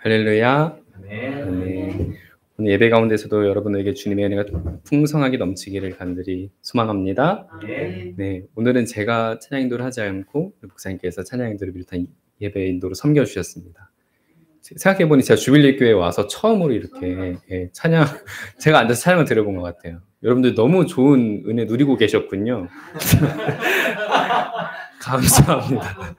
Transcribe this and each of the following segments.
할렐루야. 아멘. 네. 오늘 예배 가운데서도 여러분에게 주님의 은혜가 풍성하게 넘치기를 간절히 소망합니다. 아멘. 네, 오늘은 제가 찬양 인도를 하지 않고 목사님께서 찬양 인도를 비롯한 예배 인도로 섬겨주셨습니다. 생각해보니 제가 주빌리 교회에 와서 처음으로 이렇게 찬양, 제가 앉아서 찬양을 들어본 것 같아요. 여러분들 너무 좋은 은혜 누리고 계셨군요. 감사합니다.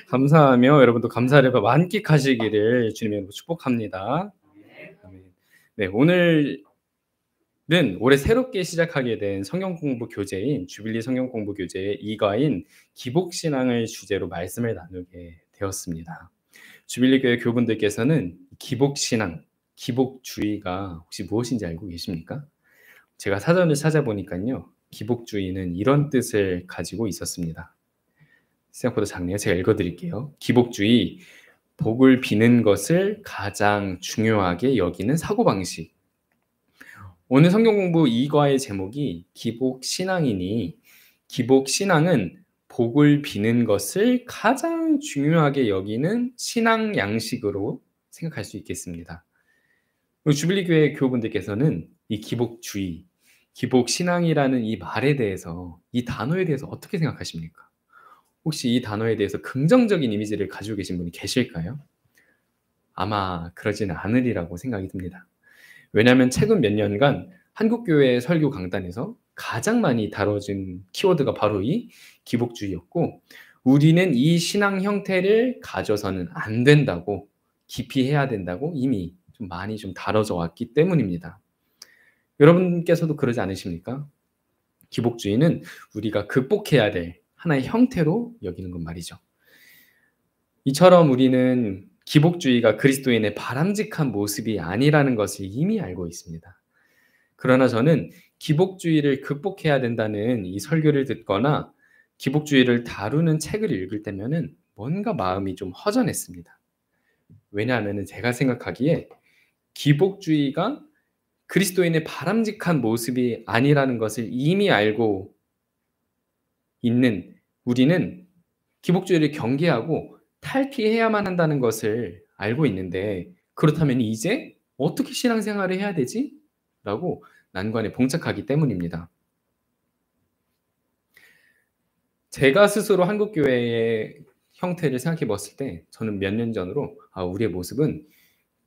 감사하며 여러분도 감사를 만끽하시기를 주님의 축복합니다. 네, 오늘은 올해 새롭게 시작하게 된 성경 공부 교재인 주빌리 성경 공부 교재의 2과인 기복신앙을 주제로 말씀을 나누게 되었습니다. 주빌리 교회 교분들께서는 기복신앙, 기복주의가 혹시 무엇인지 알고 계십니까? 제가 사전을 찾아보니까요, 기복주의는 이런 뜻을 가지고 있었습니다. 생각보다 작네요. 제가 읽어드릴게요. 기복주의, 복을 비는 것을 가장 중요하게 여기는 사고방식. 오늘 성경공부 2과의 제목이 기복신앙이니 기복신앙은 복을 비는 것을 가장 중요하게 여기는 신앙 양식으로 생각할 수 있겠습니다. 주빌리 교회 교우분들께서는 이 기복주의, 기복신앙이라는 이 말에 대해서, 이 단어에 대해서 어떻게 생각하십니까? 혹시 이 단어에 대해서 긍정적인 이미지를 가지고 계신 분이 계실까요? 아마 그러지는 않으리라고 생각이 듭니다. 왜냐하면 최근 몇 년간 한국교회 설교 강단에서 가장 많이 다뤄진 키워드가 바로 이 기복주의였고, 우리는 이 신앙 형태를 가져서는 안 된다고, 기피해야 된다고 이미 좀 많이 다뤄져 왔기 때문입니다. 여러분께서도 그러지 않으십니까? 기복주의는 우리가 극복해야 될 하나의 형태로 여기는 건 말이죠. 이처럼 우리는 기복주의가 그리스도인의 바람직한 모습이 아니라는 것을 이미 알고 있습니다. 그러나 저는 기복주의를 극복해야 된다는 이 설교를 듣거나 기복주의를 다루는 책을 읽을 때면은 뭔가 마음이 좀 허전했습니다. 왜냐하면 제가 생각하기에 기복주의가 그리스도인의 바람직한 모습이 아니라는 것을 이미 알고 있는 우리는 기복주의를 경계하고 탈피해야만 한다는 것을 알고 있는데, 그렇다면 이제 어떻게 신앙생활을 해야 되지? 라고 난관에 봉착하기 때문입니다. 제가 스스로 한국교회의 형태를 생각해 봤을 때 저는 몇 년 전으로 우리의 모습은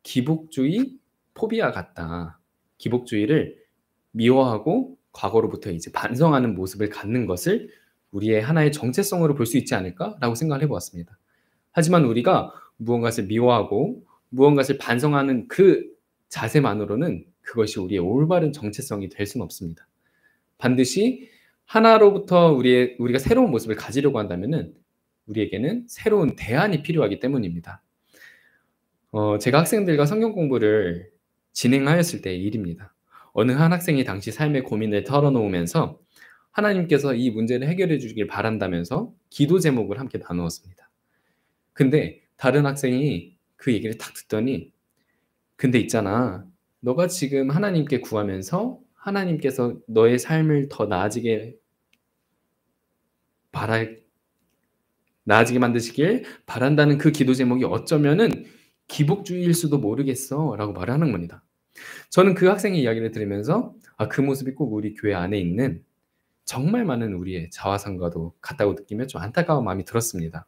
기복주의 포비아 같다. 기복주의를 미워하고 과거로부터 이제 반성하는 모습을 갖는 것을 우리의 하나의 정체성으로 볼 수 있지 않을까라고 생각을 해보았습니다. 하지만 우리가 무언가를 미워하고 무언가를 반성하는 그 자세만으로는 그것이 우리의 올바른 정체성이 될 수는 없습니다. 반드시 하나로부터 우리가 새로운 모습을 가지려고 한다면 우리에게는 새로운 대안이 필요하기 때문입니다. 제가 학생들과 성경 공부를 진행하였을 때의 일입니다. 어느 한 학생이 당시 삶의 고민을 털어놓으면서 하나님께서 이 문제를 해결해 주길 바란다면서 기도 제목을 함께 나누었습니다. 근데 다른 학생이 그 얘기를 딱 듣더니, 근데 있잖아, 너가 지금 하나님께 구하면서 하나님께서 너의 삶을 더 나아지게 만드시길 바란다는 그 기도 제목이 어쩌면은 기복주의일 수도 모르겠어 라고 말을 하는 겁니다. 저는 그 학생의 이야기를 들으면서 그 모습이 꼭 우리 교회 안에 있는 정말 많은 우리의 자화상과도 같다고 느끼며 좀 안타까운 마음이 들었습니다.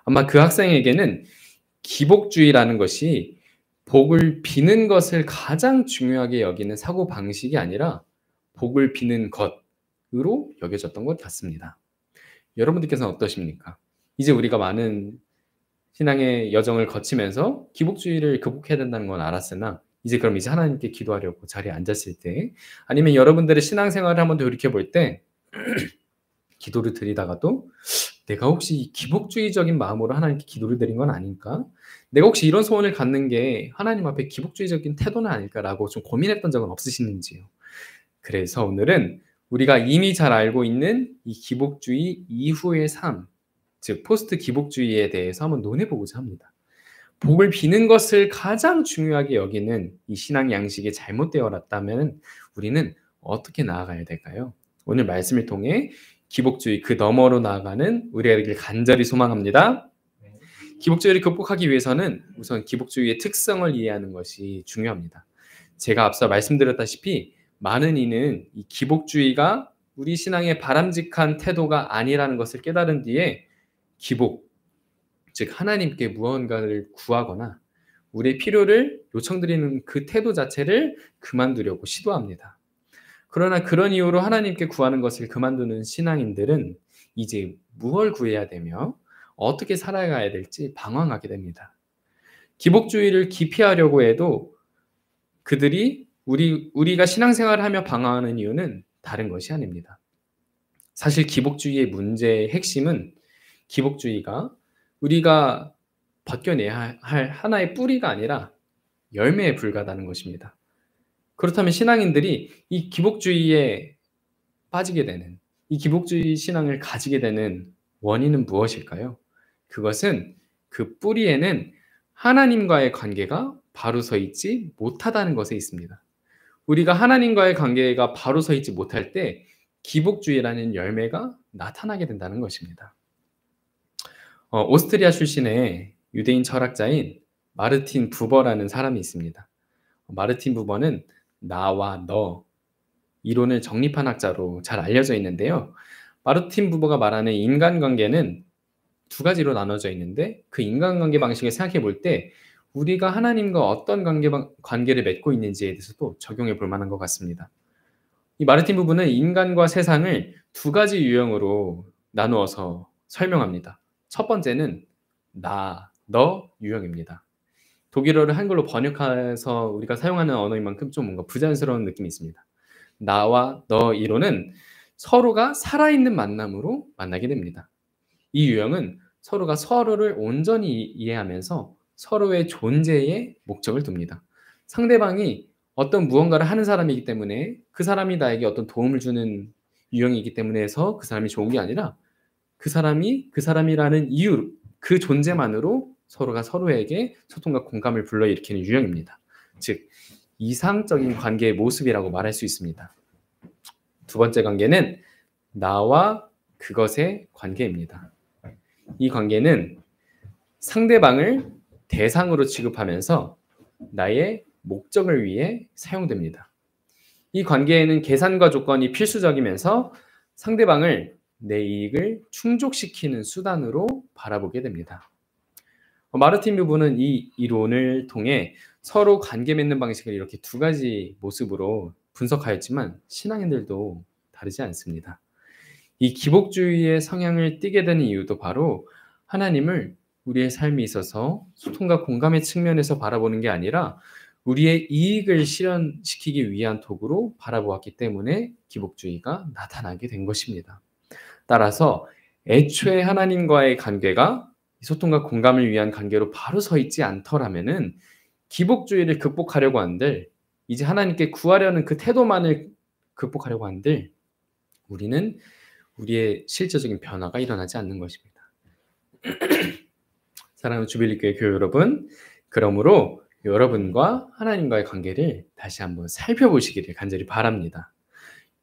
아마 그 학생에게는 기복주의라는 것이 복을 비는 것을 가장 중요하게 여기는 사고방식이 아니라 복을 비는 것으로 여겨졌던 것 같습니다. 여러분들께서는 어떠십니까? 이제 우리가 많은 신앙의 여정을 거치면서 기복주의를 극복해야 된다는 건 알았으나 이제 하나님께 기도하려고 자리에 앉았을 때, 아니면 여러분들의 신앙생활을 한번 돌이켜볼 때 기도를 드리다가도 내가 혹시 기복주의적인 마음으로 하나님께 기도를 드린 건 아닐까? 내가 혹시 이런 소원을 갖는 게 하나님 앞에 기복주의적인 태도는 아닐까라고 좀 고민했던 적은 없으시는지요? 그래서 오늘은 우리가 이미 잘 알고 있는 이 기복주의 이후의 삶, 즉 포스트 기복주의에 대해서 한번 논해보고자 합니다. 복을 비는 것을 가장 중요하게 여기는 이 신앙 양식이 잘못되어왔다면 우리는 어떻게 나아가야 될까요? 오늘 말씀을 통해 기복주의 그 너머로 나아가는 우리에게 간절히 소망합니다. 기복주의를 극복하기 위해서는 우선 기복주의의 특성을 이해하는 것이 중요합니다. 제가 앞서 말씀드렸다시피 많은 이는 이 기복주의가 우리 신앙의 바람직한 태도가 아니라는 것을 깨달은 뒤에 기복, 즉 하나님께 무언가를 구하거나 우리의 필요를 요청드리는 그 태도 자체를 그만두려고 시도합니다. 그러나 그런 이유로 하나님께 구하는 것을 그만두는 신앙인들은 이제 무엇을 구해야 되며 어떻게 살아가야 될지 방황하게 됩니다. 기복주의를 기피하려고 해도 그들이 우리가 신앙생활을 하며 방황하는 이유는 다른 것이 아닙니다. 사실 기복주의의 문제의 핵심은 기복주의가 우리가 벗겨내야 할 하나의 뿌리가 아니라 열매에 불과하다는 것입니다. 그렇다면 신앙인들이 이 기복주의에 빠지게 되는, 이 기복주의 신앙을 가지게 되는 원인은 무엇일까요? 그것은 그 뿌리에는 하나님과의 관계가 바로 서 있지 못하다는 것에 있습니다. 우리가 하나님과의 관계가 바로 서 있지 못할 때 기복주의라는 열매가 나타나게 된다는 것입니다. 오스트리아 출신의 유대인 철학자인 마르틴 부버라는 사람이 있습니다. 마르틴 부버는 나와 너 이론을 정립한 학자로 잘 알려져 있는데요. 마르틴 부버가 말하는 인간관계는 두 가지로 나눠져 있는데 그 인간관계 방식을 생각해 볼 때 우리가 하나님과 어떤 관계를 맺고 있는지에 대해서도 적용해 볼 만한 것 같습니다. 이 마르틴 부부는 인간과 세상을 두 가지 유형으로 나누어서 설명합니다. 첫 번째는 나, 너 유형입니다. 독일어를 한글로 번역해서 우리가 사용하는 언어인 만큼 좀 뭔가 부자연스러운 느낌이 있습니다. 나와 너 이론은 서로가 살아있는 만남으로 만나게 됩니다. 이 유형은 서로가 서로를 온전히 이해하면서 서로의 존재에 목적을 둡니다. 상대방이 어떤 무언가를 하는 사람이기 때문에 그 사람이 나에게 어떤 도움을 주는 유형이기 때문에 해서 그 사람이 좋은 게 아니라 그 사람이 그 사람이라는 이유, 그 존재만으로 서로가 서로에게 소통과 공감을 불러일으키는 유형입니다. 즉 이상적인 관계의 모습이라고 말할 수 있습니다. 두 번째 관계는 나와 그것의 관계입니다. 이 관계는 상대방을 대상으로 취급하면서 나의 목적을 위해 사용됩니다. 이 관계에는 계산과 조건이 필수적이면서 상대방을 내 이익을 충족시키는 수단으로 바라보게 됩니다. 마르틴 부부는 이 이론을 통해 서로 관계 맺는 방식을 이렇게 두 가지 모습으로 분석하였지만 신앙인들도 다르지 않습니다. 이 기복주의의 성향을 띠게 되는 이유도 바로 하나님을 우리의 삶에 있어서 소통과 공감의 측면에서 바라보는 게 아니라 우리의 이익을 실현시키기 위한 도구로 바라보았기 때문에 기복주의가 나타나게 된 것입니다. 따라서 애초에 하나님과의 관계가 소통과 공감을 위한 관계로 바로 서 있지 않더라면은 기복주의를 극복하려고 한들 이제 하나님께 구하려는 그 태도만을 극복하려고 한들 우리는 우리의 실제적인 변화가 일어나지 않는 것입니다. 사랑하는 주빌리교회 교회 여러분, 그러므로 여러분과 하나님과의 관계를 다시 한번 살펴보시기를 간절히 바랍니다.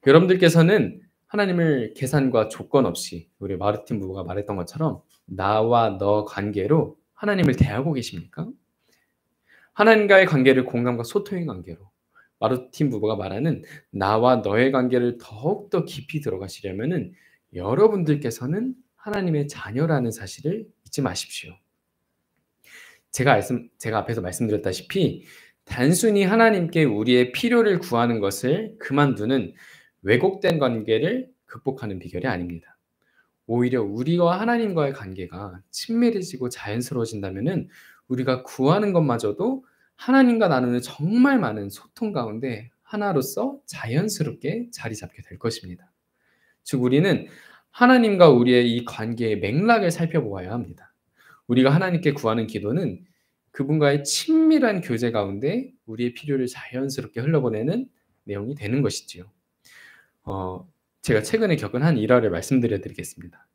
여러분들께서는 하나님을 계산과 조건 없이 우리 마르틴 부부가 말했던 것처럼 나와 너 관계로 하나님을 대하고 계십니까? 하나님과의 관계를 공감과 소통의 관계로 마르틴 부부가 말하는 나와 너의 관계를 더욱더 깊이 들어가시려면은 여러분들께서는 하나님의 자녀라는 사실을 잊지 마십시오. 제가 앞에서 말씀드렸다시피 단순히 하나님께 우리의 필요를 구하는 것을 그만두는 왜곡된 관계를 극복하는 비결이 아닙니다. 오히려 우리와 하나님과의 관계가 친밀해지고 자연스러워진다면은 우리가 구하는 것마저도 하나님과 나누는 정말 많은 소통 가운데 하나로서 자연스럽게 자리 잡게 될 것입니다. 즉 우리는 하나님과 우리의 이 관계의 맥락을 살펴보아야 합니다. 우리가 하나님께 구하는 기도는 그분과의 친밀한 교제 가운데 우리의 필요를 자연스럽게 흘러보내는 내용이 되는 것이지요. 제가 최근에 겪은 한 일화를 말씀드려 드리겠습니다.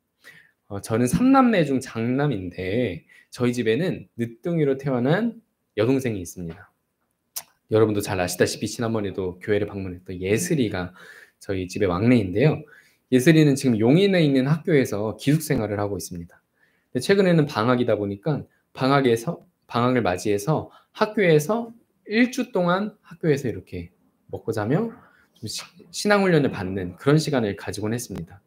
저는 3남매 중 장남인데 저희 집에는 늦둥이로 태어난 여동생이 있습니다. 여러분도 잘 아시다시피 지난번에도 교회를 방문했던 예슬이가 저희 집의 막내인데요. 예슬이는 지금 용인에 있는 학교에서 기숙생활을 하고 있습니다. 근데 최근에는 방학이다 보니까 방학을 맞이해서 학교에서 1주 동안 학교에서 이렇게 먹고 자며 좀 신앙 훈련을 받는 그런 시간을 가지곤 했습니다.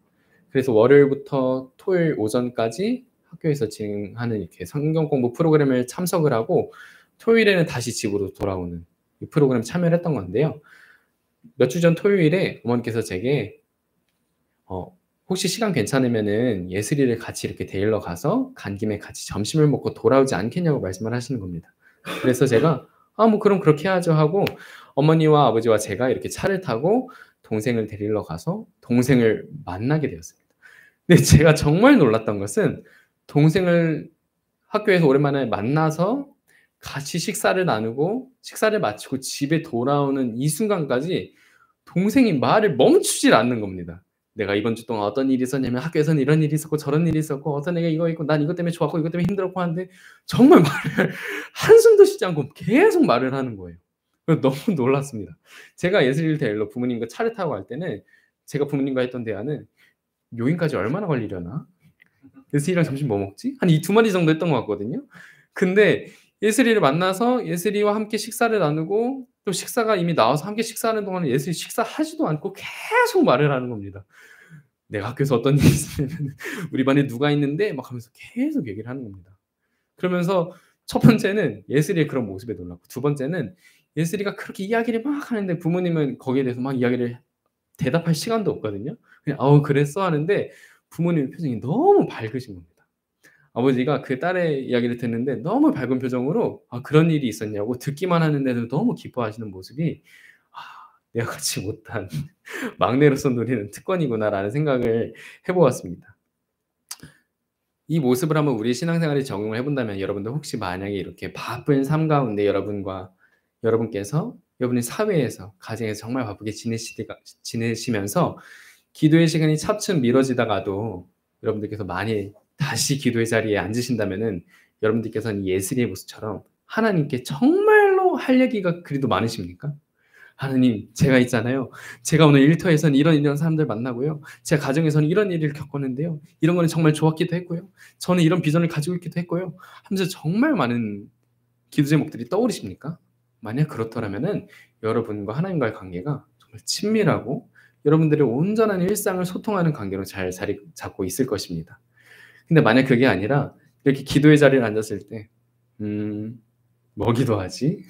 그래서 월요일부터 토요일 오전까지 학교에서 진행하는 이렇게 성경 공부 프로그램을 참석을 하고 토요일에는 다시 집으로 돌아오는 이 프로그램 참여를 했던 건데요. 몇 주 전 토요일에 어머니께서 제게 혹시 시간 괜찮으면은 예슬이를 같이 이렇게 데리러 가서 간 김에 같이 점심을 먹고 돌아오지 않겠냐고 말씀을 하시는 겁니다. 그래서 제가 뭐 그럼 그렇게 하죠 하고 어머니와 아버지와 제가 이렇게 차를 타고 동생을 데리러 가서 동생을 만나게 되었습니다. 근데 제가 정말 놀랐던 것은 동생을 학교에서 오랜만에 만나서 같이 식사를 나누고 식사를 마치고 집에 돌아오는 이 순간까지 동생이 말을 멈추질 않는 겁니다. 내가 이번 주 동안 어떤 일이 있었냐면 학교에서는 이런 일이 있었고 저런 일이 있었고 어떤 애가 이거 있고 난 이것 때문에 좋았고 이것 때문에 힘들었고 하는데 정말 말을 한숨도 쉬지 않고 계속 말을 하는 거예요. 그래서 너무 놀랐습니다. 제가 예슬이를 데리러 부모님과 차를 타고 갈 때는 제가 부모님과 했던 대화는 요인까지 얼마나 걸리려나? 예슬이랑 점심 뭐 먹지? 한 이 두 마디 정도 했던 것 같거든요. 근데 예슬이를 만나서 예슬이와 함께 식사를 나누고 또 식사가 이미 나와서 함께 식사하는 동안에 예슬이 식사하지도 않고 계속 말을 하는 겁니다. 내가 학교에서 어떤 일이 있으면 우리 반에 누가 있는데 막 하면서 계속 얘기를 하는 겁니다. 그러면서 첫 번째는 예슬이의 그런 모습에 놀랐고 두 번째는 예슬이가 그렇게 이야기를 막 하는데 부모님은 거기에 대해서 막 이야기를 대답할 시간도 없거든요. 그냥 그랬어 하는데 부모님의 표정이 너무 밝으신 겁니다. 아버지가 그 딸의 이야기를 듣는데 너무 밝은 표정으로 그런 일이 있었냐고 듣기만 하는데도 너무 기뻐하시는 모습이 '내가 갖지 못한 막내로서 누리는 특권이구나.'라는 생각을 해 보았습니다. 이 모습을 한번 우리 신앙생활에 적용을 해 본다면 여러분들 혹시 만약에 이렇게 바쁜 삶 가운데 여러분께서 여러분의 사회에서 가정에서 정말 바쁘게 지내시면서 기도의 시간이 차츰 미뤄지다가도 여러분들께서 많이 다시 기도의 자리에 앉으신다면은 여러분들께서는 예슬이의 모습처럼 하나님께 정말로 할 얘기가 그리도 많으십니까? 하나님, 제가 있잖아요. 제가 오늘 일터에서는 이런 사람들 만나고요. 제 가정에서는 이런 일을 겪었는데요. 이런 거는 정말 좋았기도 했고요. 저는 이런 비전을 가지고 있기도 했고요. 하면서 정말 많은 기도 제목들이 떠오르십니까? 만약 그렇더라면은 여러분과 하나님과의 관계가 정말 친밀하고 여러분들의 온전한 일상을 소통하는 관계로 잘 자리 잡고 있을 것입니다. 근데 만약 그게 아니라 이렇게 기도의 자리에 앉았을 때 뭐 기도하지?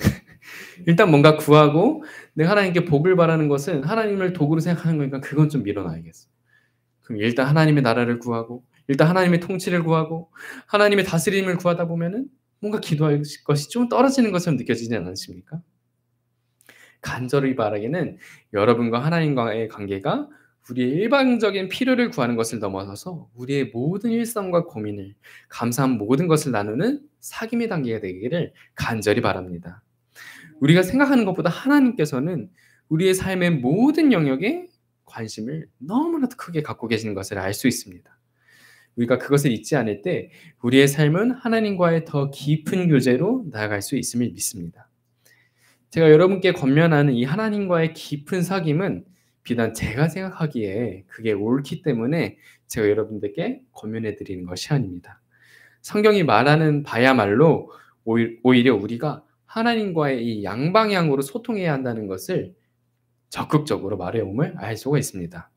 일단 뭔가 구하고 내가 하나님께 복을 바라는 것은 하나님을 도구로 생각하는 거니까 그건 좀 밀어놔야겠어. 그럼 일단 하나님의 나라를 구하고 일단 하나님의 통치를 구하고 하나님의 다스림을 구하다 보면은 뭔가 기도할 것이 좀 떨어지는 것처럼 느껴지지 않으십니까? 간절히 바라기는 여러분과 하나님과의 관계가 우리의 일방적인 필요를 구하는 것을 넘어서서 우리의 모든 일상과 고민을 감사한 모든 것을 나누는 사귐의 단계가 되기를 간절히 바랍니다. 우리가 생각하는 것보다 하나님께서는 우리의 삶의 모든 영역에 관심을 너무나도 크게 갖고 계시는 것을 알 수 있습니다. 우리가 그것을 잊지 않을 때 우리의 삶은 하나님과의 더 깊은 교제로 나아갈 수 있음을 믿습니다. 제가 여러분께 권면하는 이 하나님과의 깊은 사귐은 비단 제가 생각하기에 그게 옳기 때문에 제가 여러분들께 권면해 드리는 것이 아닙니다. 성경이 말하는 바야말로 오히려 우리가 하나님과의 이 양방향으로 소통해야 한다는 것을 적극적으로 말해옴을 알 수가 있습니다.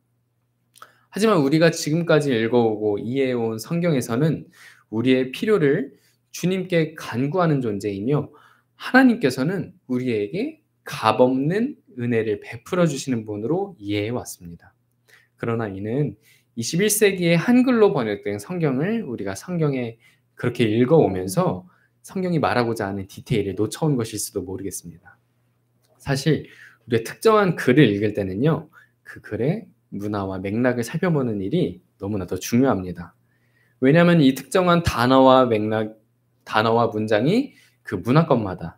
하지만 우리가 지금까지 읽어오고 이해해온 성경에서는 우리의 필요를 주님께 간구하는 존재이며 하나님께서는 우리에게 값없는 은혜를 베풀어 주시는 분으로 이해해 왔습니다. 그러나 이는 21세기의 한글로 번역된 성경을 우리가 성경에 그렇게 읽어오면서 성경이 말하고자 하는 디테일을 놓쳐온 것일 수도 모르겠습니다. 사실 우리가 특정한 글을 읽을 때는요, 그 글의 문화와 맥락을 살펴보는 일이 너무나 더 중요합니다. 왜냐하면 이 특정한 단어와 문장이 그 문화권마다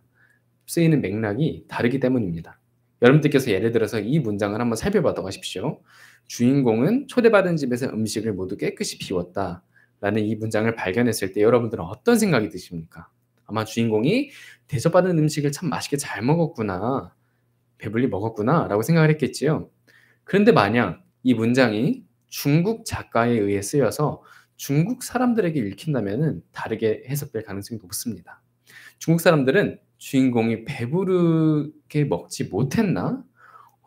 쓰이는 맥락이 다르기 때문입니다. 여러분들께서 예를 들어서 이 문장을 한번 살펴보도록 하십시오. 주인공은 초대받은 집에서 음식을 모두 깨끗이 비웠다 라는 이 문장을 발견했을 때 여러분들은 어떤 생각이 드십니까? 아마 주인공이 대접받은 음식을 참 맛있게 잘 먹었구나, 배불리 먹었구나 라고 생각을 했겠지요. 그런데 만약 이 문장이 중국 작가에 의해 쓰여서 중국 사람들에게 읽힌다면은 다르게 해석될 가능성이 높습니다. 중국 사람들은 주인공이 배부르게 먹지 못했나?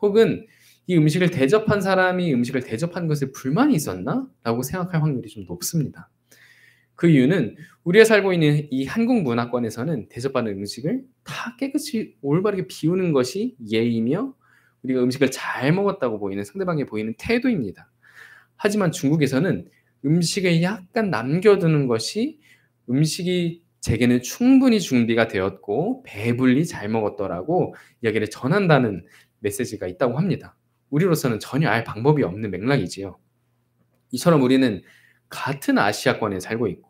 혹은 이 음식을 대접한 사람이 음식을 대접한 것에 불만이 있었나? 라고 생각할 확률이 좀 높습니다. 그 이유는 우리가 살고 있는 이 한국 문화권에서는 대접받는 음식을 다 깨끗이 올바르게 비우는 것이 예의며 우리가 음식을 잘 먹었다고 보이는 상대방에 보이는 태도입니다. 하지만 중국에서는 음식을 약간 남겨두는 것이 음식이 제게는 충분히 준비가 되었고 배불리 잘 먹었더라고 이야기를 전한다는 메시지가 있다고 합니다. 우리로서는 전혀 알 방법이 없는 맥락이지요. 이처럼 우리는 같은 아시아권에 살고 있고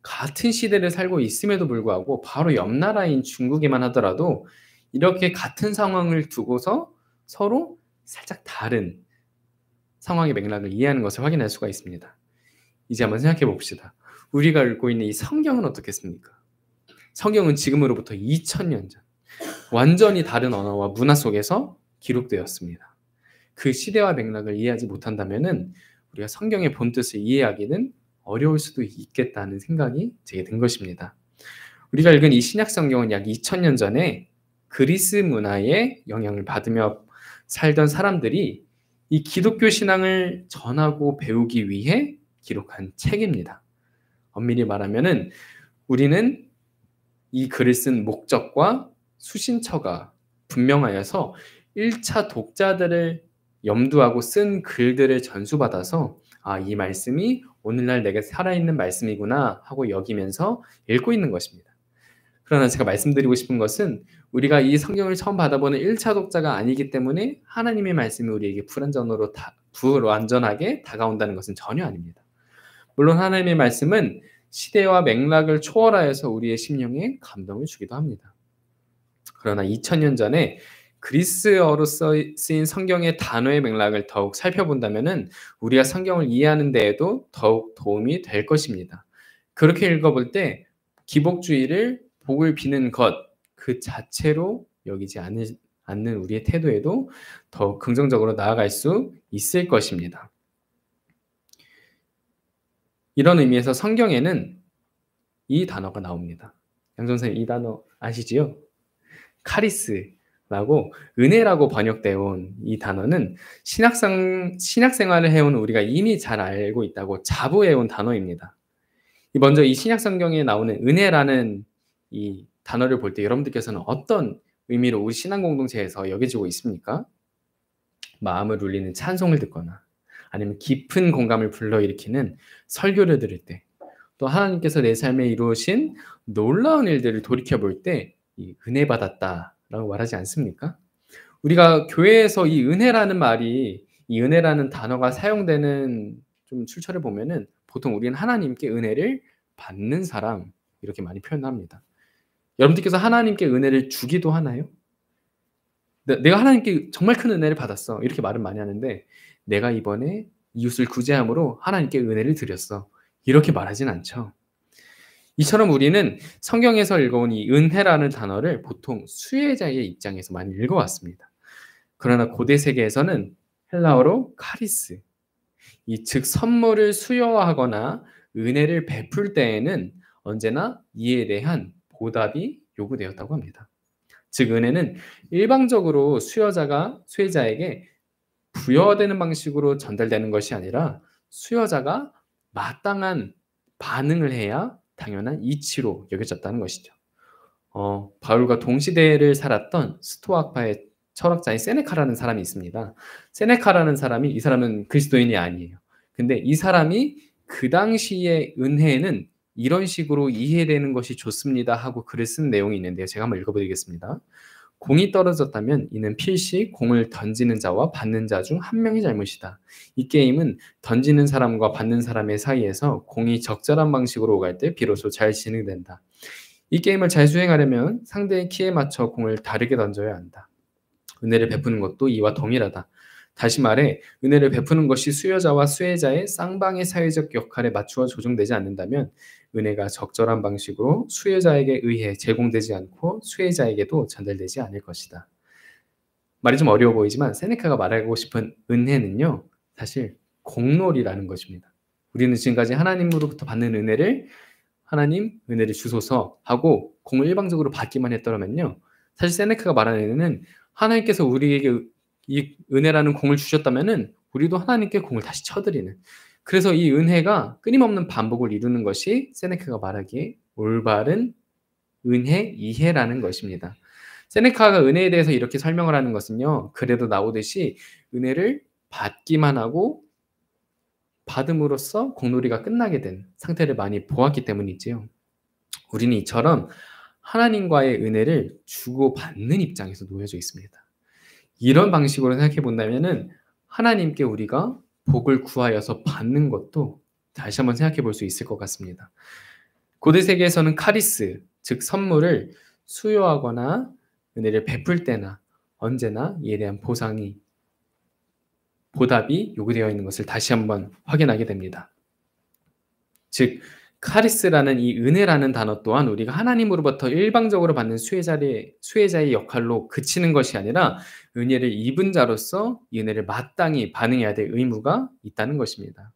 같은 시대를 살고 있음에도 불구하고 바로 옆 나라인 중국에만 하더라도 이렇게 같은 상황을 두고서 서로 살짝 다른 상황의 맥락을 이해하는 것을 확인할 수가 있습니다. 이제 한번 생각해 봅시다. 우리가 읽고 있는 이 성경은 어떻겠습니까? 성경은 지금으로부터 2000년 전 완전히 다른 언어와 문화 속에서 기록되었습니다. 그 시대와 맥락을 이해하지 못한다면은 우리가 성경의 본뜻을 이해하기는 어려울 수도 있겠다는 생각이 제게 든 것입니다. 우리가 읽은 이 신약 성경은 약 2000년 전에 그리스 문화의 영향을 받으며 살던 사람들이 이 기독교 신앙을 전하고 배우기 위해 기록한 책입니다. 엄밀히 말하면은 우리는 이 글을 쓴 목적과 수신처가 분명하여서 1차 독자들을 염두하고 쓴 글들을 전수받아서 이 말씀이 오늘날 내가 살아있는 말씀이구나 하고 여기면서 읽고 있는 것입니다. 그러나 제가 말씀드리고 싶은 것은 우리가 이 성경을 처음 받아보는 1차 독자가 아니기 때문에 하나님의 말씀이 우리에게 불완전하게 다가온다는 것은 전혀 아닙니다. 물론 하나님의 말씀은 시대와 맥락을 초월하여서 우리의 심령에 감동을 주기도 합니다. 그러나 2000년 전에 그리스어로 쓰인 성경의 단어의 맥락을 더욱 살펴본다면 우리가 성경을 이해하는 데에도 더욱 도움이 될 것입니다. 그렇게 읽어볼 때 기복주의를 복을 비는 것 그 자체로 여기지 않는 우리의 태도에도 더 긍정적으로 나아갈 수 있을 것입니다. 이런 의미에서 성경에는 이 단어가 나옵니다. 양 선생님 이 단어 아시지요? 카리스라고 은혜라고 번역되어 온 이 단어는 신약생활을 해온 우리가 이미 잘 알고 있다고 자부해온 단어입니다. 먼저 이 신약성경에 나오는 은혜라는 이 단어를 볼 때 여러분들께서는 어떤 의미로 우리 신앙 공동체에서 여겨지고 있습니까? 마음을 울리는 찬송을 듣거나 아니면 깊은 공감을 불러일으키는 설교를 들을 때, 또 하나님께서 내 삶에 이루신 놀라운 일들을 돌이켜볼 때 이 은혜 받았다라고 말하지 않습니까? 우리가 교회에서 이 은혜라는 말이, 이 은혜라는 단어가 사용되는 좀 출처를 보면은 보통 우리는 하나님께 은혜를 받는 사람 이렇게 많이 표현합니다. 여러분들께서 하나님께 은혜를 주기도 하나요? 내가 하나님께 정말 큰 은혜를 받았어 이렇게 말은 많이 하는데 내가 이번에 이웃을 구제함으로 하나님께 은혜를 드렸어 이렇게 말하진 않죠. 이처럼 우리는 성경에서 읽어온 이 은혜라는 단어를 보통 수혜자의 입장에서 많이 읽어왔습니다. 그러나 고대 세계에서는 헬라어로 카리스, 즉 선물을 수여하거나 은혜를 베풀 때에는 언제나 이에 대한 보답이 요구되었다고 합니다. 즉 은혜는 일방적으로 수여자가 수혜자에게 부여되는 방식으로 전달되는 것이 아니라 수여자가 마땅한 반응을 해야 당연한 이치로 여겨졌다는 것이죠. 바울과 동시대를 살았던 스토아파의 철학자인 세네카라는 사람이 있습니다. 세네카라는 사람이, 이 사람은 그리스도인이 아니에요. 근데 이 사람이 그 당시의 은혜는 이런 식으로 이해되는 것이 좋습니다 하고 글을 쓴 내용이 있는데요. 제가 한번 읽어드리겠습니다. 공이 떨어졌다면 이는 필시 공을 던지는 자와 받는 자 중 한 명의 잘못이다. 이 게임은 던지는 사람과 받는 사람의 사이에서 공이 적절한 방식으로 오갈 때 비로소 잘 진행된다. 이 게임을 잘 수행하려면 상대의 키에 맞춰 공을 다르게 던져야 한다. 은혜를 베푸는 것도 이와 동일하다. 다시 말해 은혜를 베푸는 것이 수여자와 수혜자의 쌍방의 사회적 역할에 맞추어 조정되지 않는다면 은혜가 적절한 방식으로 수여자에게 의해 제공되지 않고 수혜자에게도 전달되지 않을 것이다. 말이 좀 어려워 보이지만 세네카가 말하고 싶은 은혜는요, 사실 공로리라는 것입니다. 우리는 지금까지 하나님으로부터 받는 은혜를 하나님 은혜를 주소서 하고 공을 일방적으로 받기만 했더라면요. 사실 세네카가 말하는 은혜는 하나님께서 우리에게 이 은혜라는 공을 주셨다면은 우리도 하나님께 공을 다시 쳐드리는, 그래서 이 은혜가 끊임없는 반복을 이루는 것이 세네카가 말하기에 올바른 은혜 이해라는 것입니다. 세네카가 은혜에 대해서 이렇게 설명을 하는 것은요. 그래도 나오듯이 은혜를 받기만 하고 받음으로써 공놀이가 끝나게 된 상태를 많이 보았기 때문이지요. 우리는 이처럼 하나님과의 은혜를 주고받는 입장에서 놓여져 있습니다. 이런 방식으로 생각해 본다면은 하나님께 우리가 복을 구하여서 받는 것도 다시 한번 생각해 볼 수 있을 것 같습니다. 고대 세계에서는 카리스, 즉 선물을 수여하거나 은혜를 베풀 때나 언제나 이에 대한 보답이 요구되어 있는 것을 다시 한번 확인하게 됩니다. 즉 카리스라는 이 은혜라는 단어 또한 우리가 하나님으로부터 일방적으로 받는 수혜자의 역할로 그치는 것이 아니라 은혜를 입은 자로서 이 은혜를 마땅히 반응해야 될 의무가 있다는 것입니다.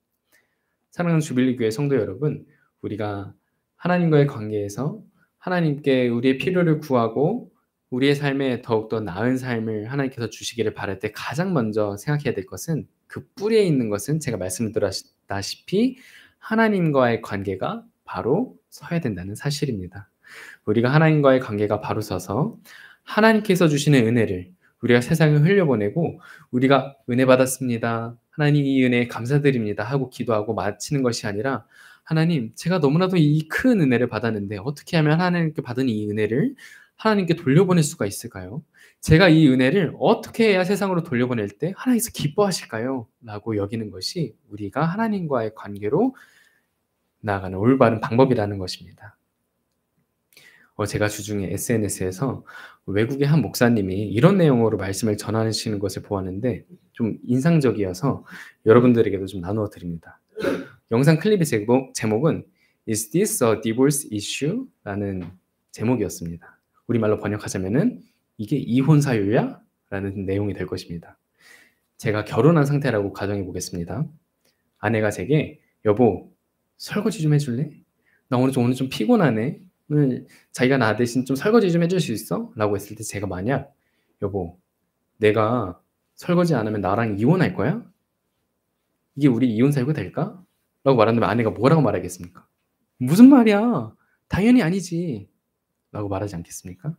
사랑하는 주빌리 교회 성도 여러분, 우리가 하나님과의 관계에서 하나님께 우리의 필요를 구하고 우리의 삶에 더욱더 나은 삶을 하나님께서 주시기를 바랄 때 가장 먼저 생각해야 될 것은, 그 뿌리에 있는 것은 제가 말씀드렸다시피 하나님과의 관계가 바로 서야 된다는 사실입니다. 우리가 하나님과의 관계가 바로 서서 하나님께서 주시는 은혜를 우리가 세상에 흘려보내고 우리가 은혜 받았습니다, 하나님 이 은혜에 감사드립니다 하고 기도하고 마치는 것이 아니라, 하나님 제가 너무나도 이 큰 은혜를 받았는데 어떻게 하면 하나님께 받은 이 은혜를 하나님께 돌려보낼 수가 있을까요? 제가 이 은혜를 어떻게 해야 세상으로 돌려보낼 때 하나님께서 기뻐하실까요? 라고 여기는 것이 우리가 하나님과의 관계로 나아가는 올바른 방법이라는 것입니다. 제가 주중에 SNS에서 외국의 한 목사님이 이런 내용으로 말씀을 전하시는 것을 보았는데 좀 인상적이어서 여러분들에게도 좀 나누어 드립니다. 영상 클립의 제목은 Is this a divorce issue? 라는 제목이었습니다. 우리말로 번역하자면은 이게 이혼 사유야? 라는 내용이 될 것입니다. 제가 결혼한 상태라고 가정해 보겠습니다. 아내가 제게 여보 설거지 좀 해줄래? 나 오늘 좀 피곤하네. 오늘 자기가 나 대신 좀 설거지 좀 해줄 수 있어? 라고 했을 때 제가 만약 여보 내가 설거지 안 하면 나랑 이혼할 거야? 이게 우리 이혼 사유가 될까? 라고 말한다면 아내가 뭐라고 말하겠습니까? 무슨 말이야? 당연히 아니지. 라고 말하지 않겠습니까?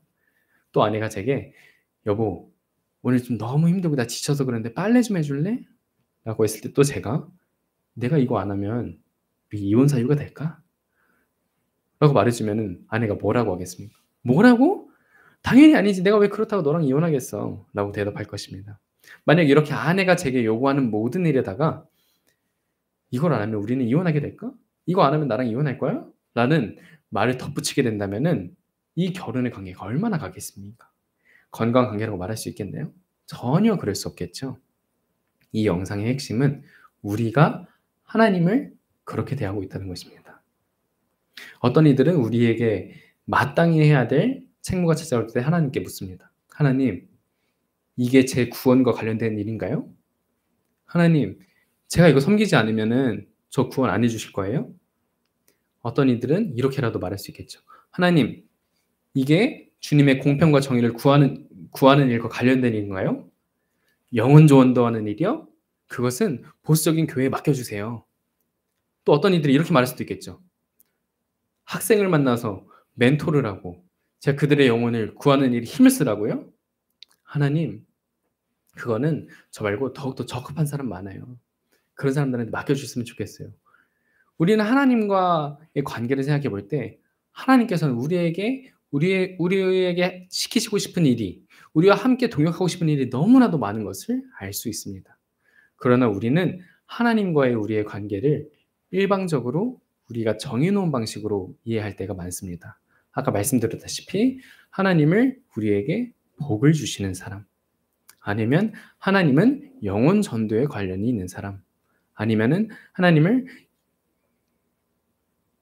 또 아내가 제게 여보 오늘 좀 너무 힘들고 나 지쳐서 그런데 빨래 좀 해줄래? 라고 했을 때 또 제가 내가 이거 안 하면 우리 이혼 사유가 될까? 라고 말해주면 아내가 뭐라고 하겠습니까? 뭐라고? 당연히 아니지. 내가 왜 그렇다고 너랑 이혼하겠어? 라고 대답할 것입니다. 만약 이렇게 아내가 제게 요구하는 모든 일에다가 이걸 안 하면 우리는 이혼하게 될까? 이거 안 하면 나랑 이혼할 거야? 라는 말을 덧붙이게 된다면은 이 결혼의 관계가 얼마나 가겠습니까? 건강한 관계라고 말할 수 있겠나요? 전혀 그럴 수 없겠죠. 이 영상의 핵심은 우리가 하나님을 그렇게 대하고 있다는 것입니다. 어떤 이들은 우리에게 마땅히 해야 될 책무가 찾아올 때 하나님께 묻습니다. 하나님, 이게 제 구원과 관련된 일인가요? 하나님, 제가 이거 섬기지 않으면은 저 구원 안 해주실 거예요? 어떤 이들은 이렇게라도 말할 수 있겠죠. 하나님, 이게 주님의 공평과 정의를 구하는 일과 관련된 일인가요? 영혼 조언도 하는 일이요? 그것은 보수적인 교회에 맡겨주세요. 또 어떤 이들이 이렇게 말할 수도 있겠죠. 학생을 만나서 멘토를 하고 제가 그들의 영혼을 구하는 일에 힘을 쓰라고요? 하나님, 그거는 저 말고 더욱더 적합한 사람 많아요. 그런 사람들한테 맡겨주셨으면 좋겠어요. 우리는 하나님과의 관계를 생각해 볼 때 하나님께서는 우리에게 시키시고 싶은 일이, 우리와 함께 동역하고 싶은 일이 너무나도 많은 것을 알 수 있습니다. 그러나 우리는 하나님과의 우리의 관계를 일방적으로 우리가 정해놓은 방식으로 이해할 때가 많습니다. 아까 말씀드렸다시피 하나님을 우리에게 복을 주시는 사람, 아니면 하나님은 영혼 전도에 관련이 있는 사람, 아니면은 하나님을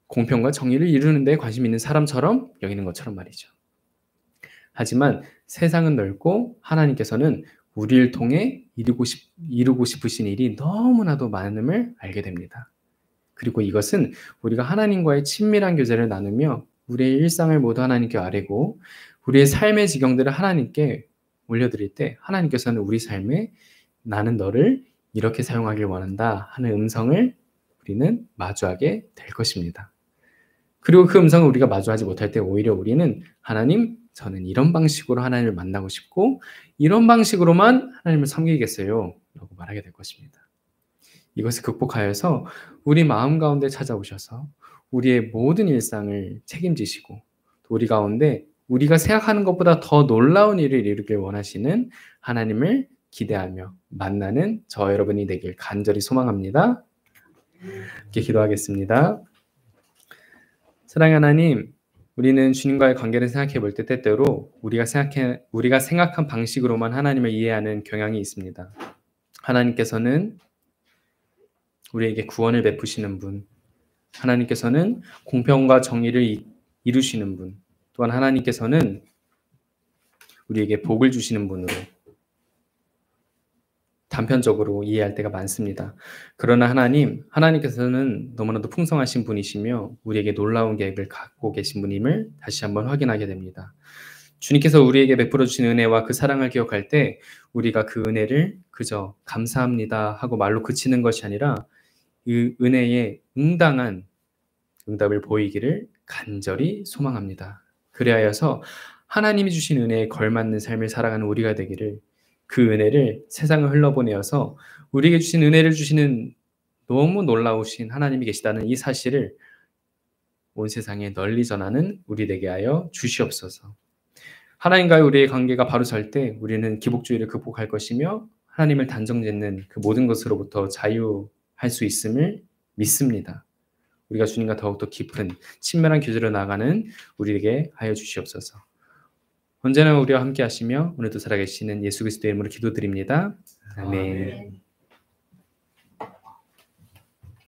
공평과 정의를 이루는 데 관심 있는 사람처럼 여기는 것처럼 말이죠. 하지만 세상은 넓고 하나님께서는 우리를 통해 이루고 싶으신 일이 너무나도 많음을 알게 됩니다. 그리고 이것은 우리가 하나님과의 친밀한 교제를 나누며 우리의 일상을 모두 하나님께 아뢰고 우리의 삶의 지경들을 하나님께 올려드릴 때 하나님께서는 우리 삶에 나는 너를 이렇게 사용하길 원한다 하는 음성을 우리는 마주하게 될 것입니다. 그리고 그 음성을 우리가 마주하지 못할 때 오히려 우리는 하나님, 저는 이런 방식으로 하나님을 만나고 싶고 이런 방식으로만 하나님을 섬기겠어요 라고 말하게 될 것입니다. 이것을 극복하여서 우리 마음 가운데 찾아오셔서 우리의 모든 일상을 책임지시고 또 우리 가운데 우리가 생각하는 것보다 더 놀라운 일을 이루길 원하시는 하나님을 기대하며 만나는 저 여러분이 되길 간절히 소망합니다. 이렇게 기도하겠습니다. 사랑하는 하나님, 우리는 주님과의 관계를 생각해 볼 때 때때로 우리가 생각한 방식으로만 하나님을 이해하는 경향이 있습니다. 하나님께서는 우리에게 구원을 베푸시는 분, 하나님께서는 공평과 정의를 이루시는 분, 또한 하나님께서는 우리에게 복을 주시는 분으로 단편적으로 이해할 때가 많습니다. 그러나 하나님께서는 너무나도 풍성하신 분이시며 우리에게 놀라운 계획을 갖고 계신 분임을 다시 한번 확인하게 됩니다. 주님께서 우리에게 베풀어 주신 은혜와 그 사랑을 기억할 때 우리가 그 은혜를 그저 감사합니다 하고 말로 그치는 것이 아니라 그 은혜에 응당한 응답을 보이기를 간절히 소망합니다. 그리하여서 하나님이 주신 은혜에 걸맞는 삶을 살아가는 우리가 되기를, 그 은혜를 세상을 흘러보내어서 우리에게 주신 은혜를 주시는 너무 놀라우신 하나님이 계시다는 이 사실을 온 세상에 널리 전하는 우리 되게 하여 주시옵소서. 하나님과의 우리의 관계가 바로 설 때 우리는 기복주의를 극복할 것이며 하나님을 단정짓는 그 모든 것으로부터 자유할 수 있음을 믿습니다. 우리가 주님과 더욱더 깊은 친밀한 교제로 나아가는 우리에게 하여 주시옵소서. 언제나 우리와 함께 하시며 오늘도 살아계시는 예수 그리스도의 이름으로 기도드립니다. 아멘.